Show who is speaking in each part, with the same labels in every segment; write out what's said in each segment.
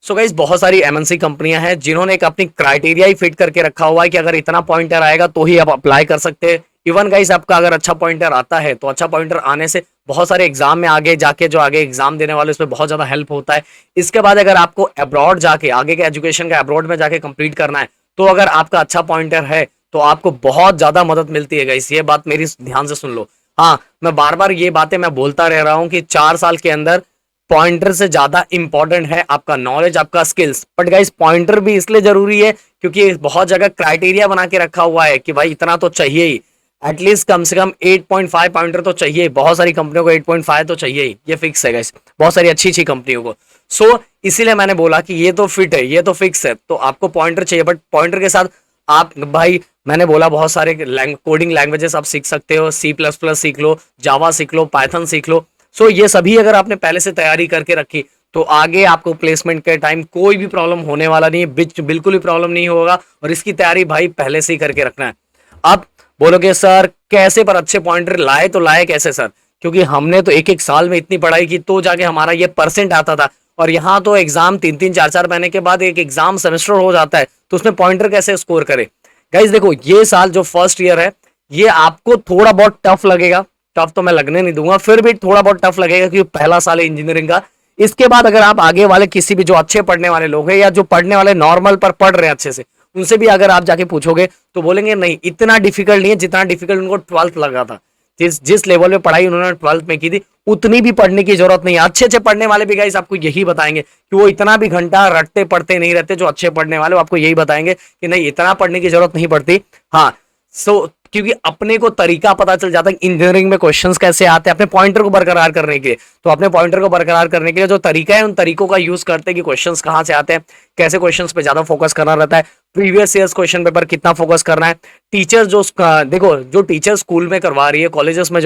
Speaker 1: So guys बहुत सारी MNC कंपनियां हैं जिन्होंने एक अपनी क्राइटेरिया ही फिट करके रखा हुआ है कि अगर इतना पॉइंटर आएगा तो ही आप अप्लाई कर सकते हैं। इवन गाइस आपका अगर अच्छा पॉइंटर आता है तो अच्छा पॉइंटर आने से बहुत सारे एग्जाम में आगे जाके जो आगे एग्जाम देने वाले उसमें बहुत ज्यादा हेल्प होता है। इसके बाद अगर आपको अब्रॉड जाके आगे के एजुकेशन का अब्रॉड में जाके कंप्लीट करना है तो अगर आपका अच्छा पॉइंटर है तो आपको बहुत ज्यादा मदद मिलती है गाइस, ये बात मेरी ध्यान से सुन लो। हाँ, मैं बार बार ये बातें मैं बोलता रह रहा हूँ कि 4 साल के अंदर पॉइंटर से ज्यादा इंपॉर्टेंट है आपका नॉलेज, आपका स्किल्स। बट गाइस पॉइंटर भी इसलिए जरूरी है क्योंकि बहुत जगह क्राइटेरिया बना के रखा हुआ है कि भाई इतना तो चाहिए ही, एटलीस्ट कम से कम 8.5 पॉइंटर तो चाहिए। बहुत सारी कंपनियों को 8.5 तो चाहिए ही, ये फिक्स है गाइस, बहुत सारी अच्छी अच्छी कंपनियों को। सो इसीलिए मैंने बोला कि ये तो फिट है, ये तो फिक्स है, तो आपको पॉइंटर चाहिए। बट पॉइंटर के साथ आप भाई, मैंने बोला बहुत सारे कोडिंग लैंग्वेजेस आप सीख सकते हो, C++ सीख लो, जावा सीख लो, पाइथन सीख लो। सो ये सभी अगर आपने पहले से तैयारी करके रखी तो आगे आपको प्लेसमेंट के टाइम कोई भी प्रॉब्लम होने वाला नहीं है, बिल्कुल भी प्रॉब्लम नहीं होगा। और इसकी तैयारी भाई पहले से ही करके रखना है। अब बोलोगे सर कैसे, पर अच्छे पॉइंटर लाए तो लाए कैसे सर? क्योंकि हमने तो एक एक साल में इतनी पढ़ाई की तो जाके हमारा ये परसेंट आता था, और यहाँ तो एग्जाम 3-3 4-4 महीने के बाद एक एग्जाम सेमेस्टर हो जाता है, तो उसमें पॉइंटर कैसे स्कोर करे? गाइज देखो, ये साल जो फर्स्ट ईयर है ये आपको थोड़ा बहुत टफ लगेगा, टफ तो मैं लगने नहीं दूंगा, फिर भी थोड़ा बहुत टफ लगेगा क्योंकि पहला साल है इंजीनियरिंग का। इसके बाद अगर आप आगे वाले किसी भी जो अच्छे पढ़ने वाले लोग हैं या जो पढ़ने वाले नॉर्मल पर पढ़ रहे हैं अच्छे से, उनसे भी अगर आप जाके पूछोगे तो बोलेंगे नहीं इतना डिफिकल्ट नहीं है जितना डिफिकल्ट उनको 12th लगा था। जिस जिस लेवल में पढ़ाई उन्होंने 12th में की थी उतनी भी पढ़ने की जरूरत नहीं है। अच्छे अच्छे पढ़ने वाले भी गाइस आपको यही बताएंगे कि वो इतना भी घंटा रटते पढ़ते नहीं रहते। जो अच्छे पढ़ने वाले वो आपको यही बताएंगे कि नहीं इतना पढ़ने की जरूरत नहीं पड़ती। हाँ, सो क्योंकि अपने को तरीका पता चल जाता है इंजीनियरिंग में क्वेश्चंस कैसे आते हैं अपने पॉइंटर को बरकरार करने के लिए। तो अपने पॉइंटर को बरकरार करने के लिए जो तरीका है उन तरीकों का यूज करते हैं कि क्वेश्चंस कहां से आते हैं, कैसे क्वेश्चंस पे ज्यादा फोकस करना रहता है, प्रीवियस ईयर्स क्वेश्चन पेपर कितना फोकस करना है। टीचर जो देखो, जो टीचर स्कूल में करवा रही है, कॉलेजेस में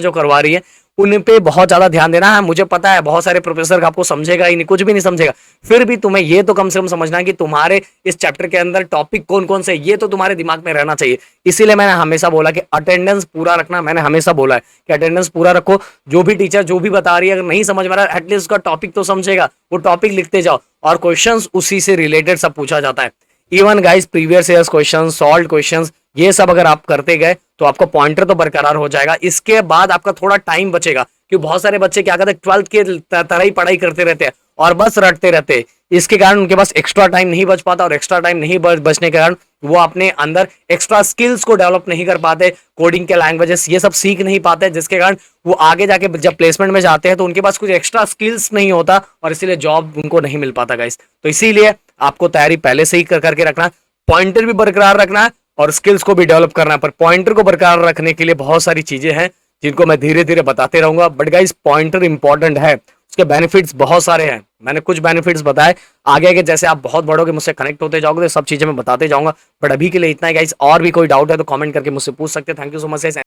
Speaker 1: जो करवा रही है, उन पे बहुत ज्यादा ध्यान देना है। मुझे पता है बहुत सारे प्रोफेसर आपको समझेगा ही नहीं, कुछ भी नहीं समझेगा, फिर भी तुम्हें ये तो कम से कम समझना है कि तुम्हारे इस चैप्टर के अंदर टॉपिक कौन कौन से, ये तो तुम्हारे दिमाग में रहना चाहिए। इसीलिए मैंने हमेशा बोला कि अटेंडेंस पूरा रखना। मैंने हमेशा बोला है कि अटेंडेंस पूरा रखो। जो भी टीचर जो भी बता रही है, अगर नहीं समझ में रहा है एटलीस्ट उसका टॉपिक तो समझेगा, वो टॉपिक लिखते जाओ और क्वेश्चंस उसी से रिलेटेड सब पूछा जाता है। Even guys previous years question, solve questions, ये सब अगर आप करते गए तो आपका पॉइंटर तो बरकरार हो जाएगा। इसके बाद आपका थोड़ा टाइम बचेगा क्योंकि बहुत सारे बच्चे क्या करते हैं 12th के तरह ही पढ़ाई करते रहते हैं और बस रटते रहते हैं। इसके कारण उनके पास एक्स्ट्रा टाइम नहीं बच पाता और एक्स्ट्रा टाइम नहीं बचने के कारण वो अपने अंदर एक्स्ट्रा स्किल्स को डेवलप नहीं कर पाते, कोडिंग के लैंग्वेजेस ये सब सीख नहीं पाते, जिसके कारण वो आगे जाके जब प्लेसमेंट में जाते हैं तो उनके पास कुछ एक्स्ट्रा स्किल्स नहीं होता और इसीलिए जॉब उनको नहीं मिल पाता गाइस। तो इसीलिए आपको तैयारी पहले से ही करके रखना, पॉइंटर भी बरकरार रखना है और स्किल्स को भी डेवलप करना है। पर पॉइंटर को बरकरार रखने के लिए बहुत सारी चीजें हैं जिनको मैं धीरे धीरे बताते रहूंगा। बट गाइस पॉइंटर इंपॉर्टेंट है, उसके बेनिफिट्स बहुत सारे हैं। मैंने कुछ बेनिफिट्स बताए, आगे आगे जैसे आप बहुत बढ़ोगे मुझसे कनेक्ट होते जाओगे तो सब चीजें मैं बताते जाऊंगा। बट अभी के लिए इतना ही गाइस, और भी कोई डाउट है तो कमेंट करके मुझसे पूछ सकते हैं। Thank you so much guys.